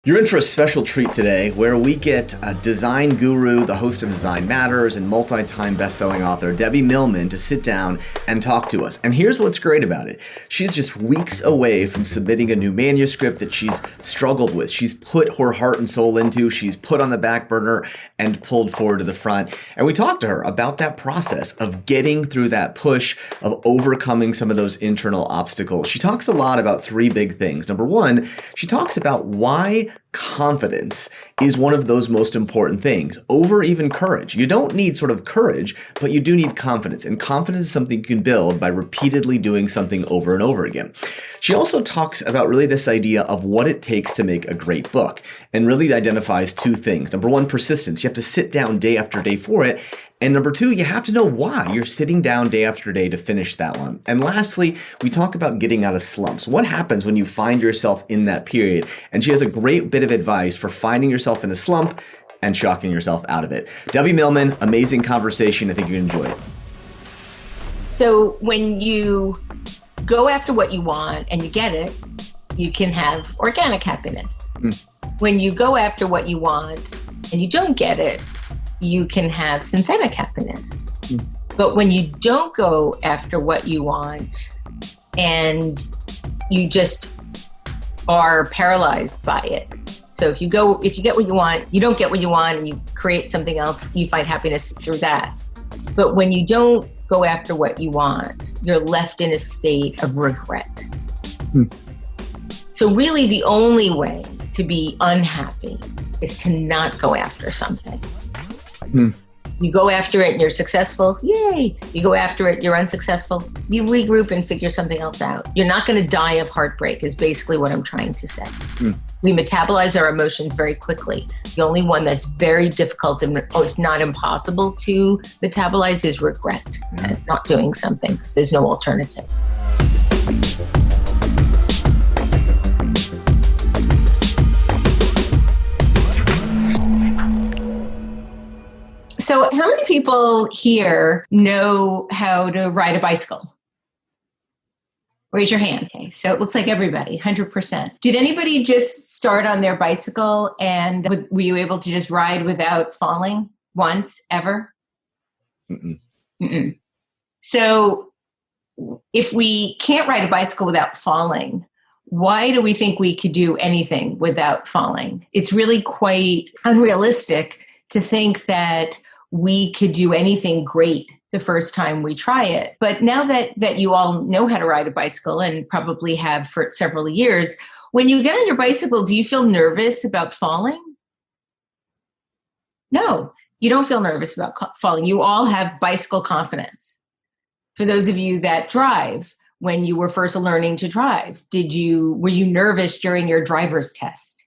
You're in for a special treat today where we get a design guru, the host of Design Matters, and multi-time best-selling author Debbie Millman to sit down and talk to us. And here's what's great about it. She's just weeks away from submitting a new manuscript that she's struggled with. She's put her heart and soul into, she's put on the back burner and pulled forward to the front. And we talked to her about that process of getting through that push, of overcoming some of those internal obstacles. She talks a lot about three big things. Number one, she talks about why confidence is one of those most important things over even courage. You don't need sort of courage, but you do need confidence. And confidence is something you can build by repeatedly doing something over and over again. She also talks about really this idea of what it takes to make a great book and really identifies two things. Number one, persistence. You have to sit down day after day for it. And number two, you have to know why you're sitting down day after day to finish that one. And lastly, we talk about getting out of slumps. What happens when you find yourself in that period? And she has a great bit of advice for finding yourself in a slump and shocking yourself out of it. Debbie Millman, amazing conversation. I think you enjoy it. So when you go after what you want and you get it, you can have organic happiness. When you go after what you want and you don't get it, you can have synthetic happiness. But when you don't go after what you want and you just are paralyzed by it. So if you get what you want, you don't get what you want and you create something else, you find happiness through that. But when you don't go after what you want, you're left in a state of regret. So really the only way to be unhappy is to not go after something. You go after it and you're successful, yay. You go after it, you're unsuccessful, you regroup and figure something else out. You're not going to die of heartbreak is basically what I'm trying to say. We metabolize our emotions very quickly. The only one that's very difficult and if not impossible to metabolize is regret and not doing something because there's no alternative. So how many people here know how to ride a bicycle? Raise your hand. Okay, so it looks like everybody, 100%. Did anybody just start on their bicycle and were you able to just ride without falling once, ever? So if we can't ride a bicycle without falling, why do we think we could do anything without falling? It's really quite unrealistic to think that we could do anything great the first time we try it. But now that you all know how to ride a bicycle and probably have for several years, when you get on your bicycle, do you feel nervous about falling? No, you don't feel nervous about falling. You all have bicycle confidence. For those of you that drive, when you were first learning to drive, were you nervous during your driver's test?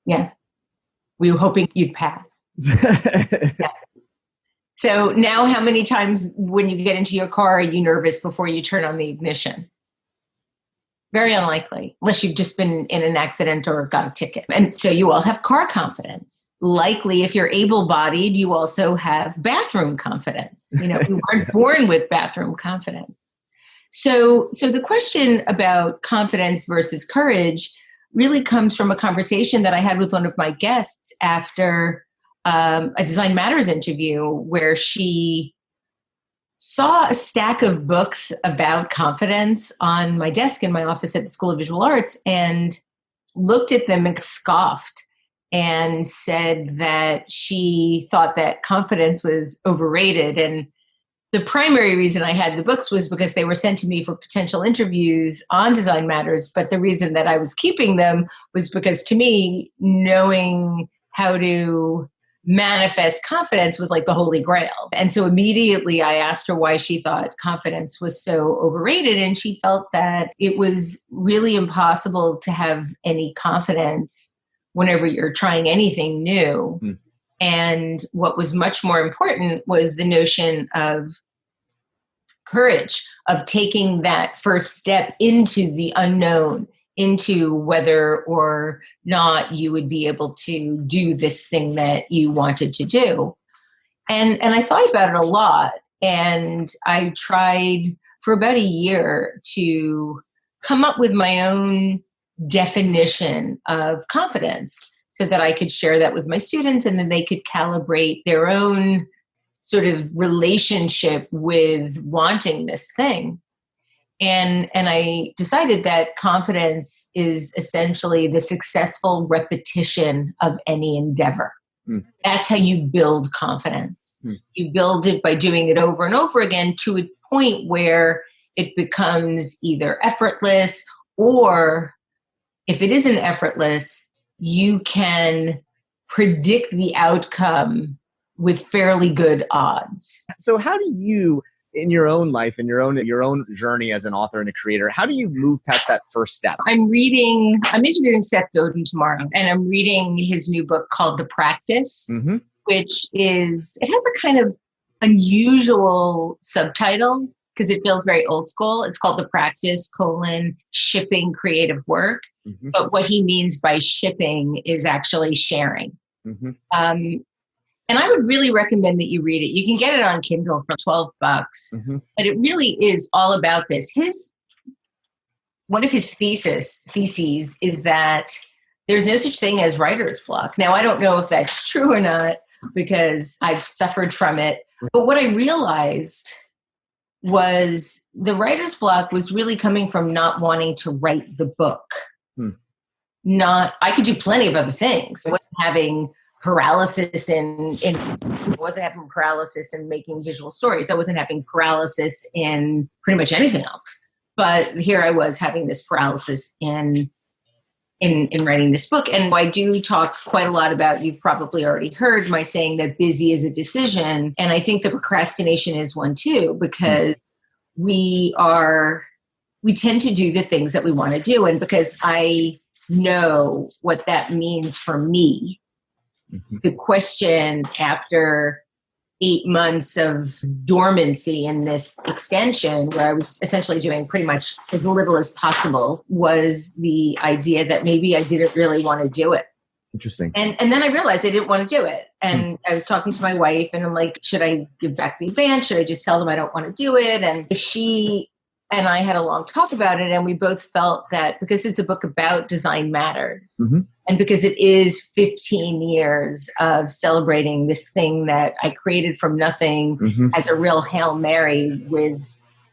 Yeah. Were you hoping you'd pass? Yeah. So now how many times when you get into your car are you nervous before you turn on the ignition? Very unlikely, unless you've just been in an accident or got a ticket. And so you all have car confidence. Likely, if you're able-bodied, you also have bathroom confidence. You weren't born with bathroom confidence. So the question about confidence versus courage really comes from a conversation that I had with one of my guests after a Design Matters interview where she saw a stack of books about confidence on my desk in my office at the School of Visual Arts and looked at them and scoffed and said that she thought that confidence was overrated. And the primary reason I had the books was because they were sent to me for potential interviews on Design Matters. But the reason that I was keeping them was because to me, knowing how to manifest confidence was like the holy grail. And so immediately I asked her why she thought confidence was so overrated. And she felt that it was really impossible to have any confidence whenever you're trying anything new. And what was much more important was the notion of courage, of taking that first step into the unknown, into whether or not you would be able to do this thing that you wanted to do. And I thought about it a lot. And I tried for about a year to come up with my own definition of confidence so that I could share that with my students, and then they could calibrate their own sort of relationship with wanting this thing. And I decided that confidence is essentially the successful repetition of any endeavor. That's how you build confidence. You build it by doing it over and over again to a point where it becomes either effortless, or if it isn't effortless, you can predict the outcome with fairly good odds. So how do you, in your own life, in your own journey as an author and a creator, how do you move past that first step? I'm interviewing Seth Godin tomorrow, and I'm reading his new book called The Practice, which has a kind of unusual subtitle because it feels very old school. It's called The Practice, shipping creative work. But what he means by shipping is actually sharing. And I would really recommend that you read it. You can get it on Kindle for $12, but it really is all about this. One of his theses is that there's no such thing as writer's block. Now, I don't know if that's true or not because I've suffered from it. But what I realized was the writer's block was really coming from not wanting to write the book. I could do plenty of other things. I wasn't having paralysis in making visual stories. I wasn't having paralysis in pretty much anything else. But here I was having this paralysis in writing this book. And I do talk quite a lot about, you've probably already heard my saying that busy is a decision. And I think that procrastination is one too, because we tend to do the things that we want to do. And because I know what that means for me, the question after 8 months of dormancy in this extension, where I was essentially doing pretty much as little as possible, was the idea that maybe I didn't really want to do it. Interesting. And then I realized I didn't want to do it. And I was talking to my wife and I'm like, should I give back the advance? Should I just tell them I don't want to do it? And she and I had a long talk about it. And we both felt that because it's a book about design matters, and because it is 15 years of celebrating this thing that I created from nothing as a real Hail Mary with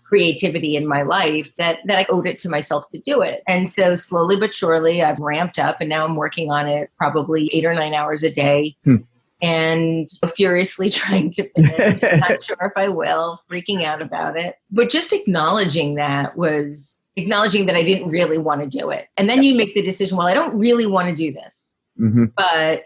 creativity in my life, that I owed it to myself to do it. And so slowly but surely I've ramped up, and now I'm working on it probably 8 or 9 hours a day. And furiously trying to finish. Not sure if I will, freaking out about it. But just acknowledging that I didn't really want to do it. And then you make the decision, well, I don't really want to do this, but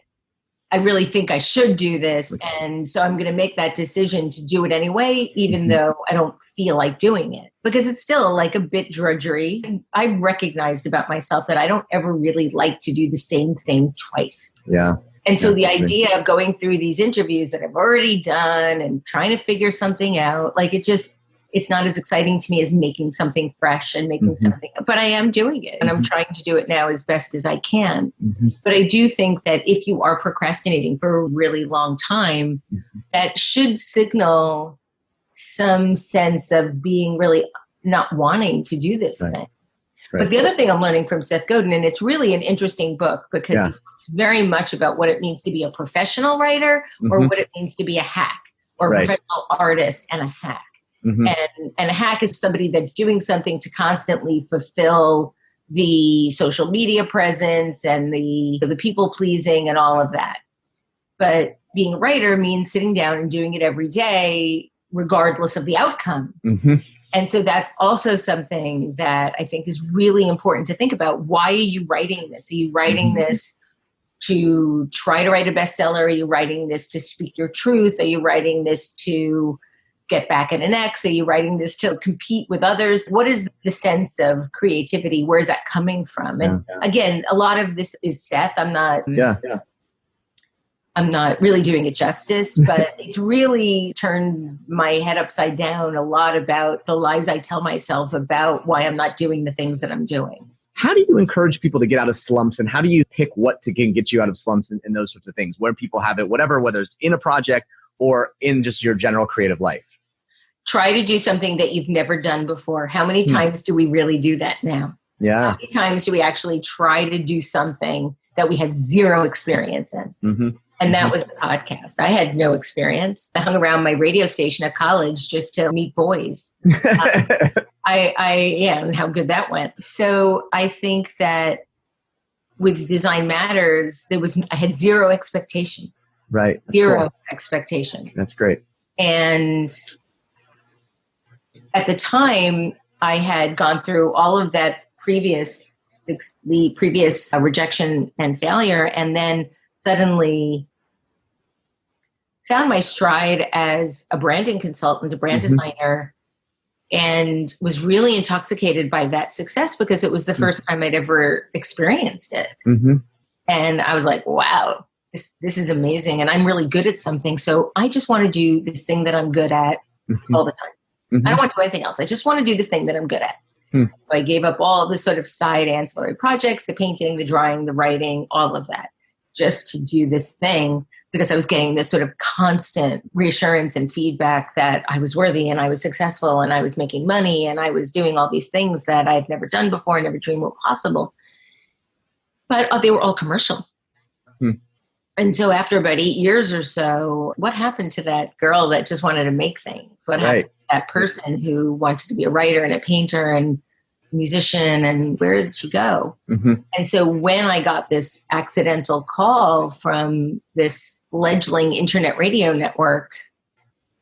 I really think I should do this. And so I'm going to make that decision to do it anyway, even though I don't feel like doing it, because it's still like a bit drudgery. I've recognized about myself that I don't ever really like to do the same thing twice. Yeah. And so the idea of going through these interviews that I've already done and trying to figure something out, like it's not as exciting to me as making something fresh and making something, but I am doing it and I'm trying to do it now as best as I can. But I do think that if you are procrastinating for a really long time, that should signal some sense of being really not wanting to do this thing. But the other thing I'm learning from Seth Godin, and it's really an interesting book because it's very much about what it means to be a professional writer or what it means to be a hack or a professional artist and a hack. And a hack is somebody that's doing something to constantly fulfill the social media presence and the people pleasing and all of that. But being a writer means sitting down and doing it every day, regardless of the outcome. And so that's also something that I think is really important to think about. Why are you writing this? Are you writing this to try to write a bestseller? Are you writing this to speak your truth? Are you writing this to get back at an ex? Are you writing this to compete with others? What is the sense of creativity? Where is that coming from? And again, a lot of this is Seth. I'm not really doing it justice, but it's really turned my head upside down a lot about the lies I tell myself about why I'm not doing the things that I'm doing. How do you encourage people to get out of slumps, and how do you pick what can get you out of slumps and those sorts of things, where people have it, whatever, whether it's in a project or in just your general creative life? Try to do something that you've never done before. How many times do we really do that now? Yeah. How many times do we actually try to do something that we have zero experience in? Mm-hmm. And that was the podcast. I had no experience. I hung around my radio station at college just to meet boys. And how good that went. So I think that with Design Matters, I had zero expectation. Right. That's Zero cool. expectation. That's great. And at the time, I had gone through all of that the previous rejection and failure, and then suddenly found my stride as a branding consultant, a brand designer, and was really intoxicated by that success because it was the first time I'd ever experienced it. Mm-hmm. And I was like, wow, this is amazing. And I'm really good at something. So I just want to do this thing that I'm good at all the time. I don't want to do anything else. I just want to do this thing that I'm good at. So I gave up all the sort of side ancillary projects, the painting, the drawing, the writing, all of that, just to do this thing because I was getting this sort of constant reassurance and feedback that I was worthy and I was successful and I was making money and I was doing all these things that I had never done before, never dreamed were possible. But they were all commercial. And so after about 8 years or so, what happened to that girl that just wanted to make things? What happened to that person who wanted to be a writer and a painter and a musician? And where did she go? And so when I got this accidental call from this fledgling internet radio network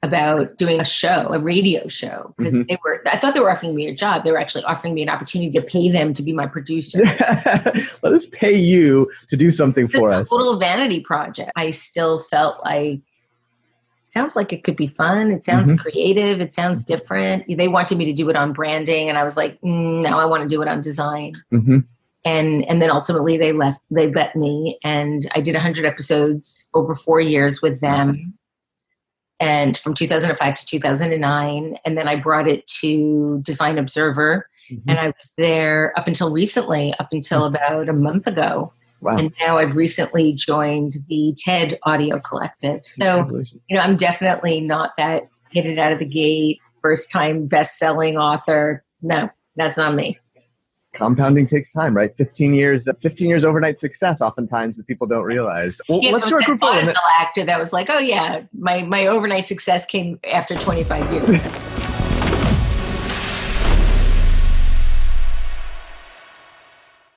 about doing a radio show, because I thought they were offering me a job. They were actually offering me an opportunity to pay them to be my producer. Let us pay you to do something for us. It's a total vanity project. I still felt like, sounds like it could be fun. It sounds creative. It sounds different. They wanted me to do it on branding. And I was like, no, I want to do it on design. And then ultimately they let me, and I did 100 episodes over 4 years with them. And from 2005 to 2009. And then I brought it to Design Observer. And I was there up until recently, up until about a month ago. Wow. And now I've recently joined the TED Audio Collective. So, I'm definitely not that hit it out of the gate, first time best-selling author. No, that's not me. Compounding takes time, right? 15 years overnight success, oftentimes that people don't realize. Well, let's start with actor that was like, oh yeah, my overnight success came after 25 years.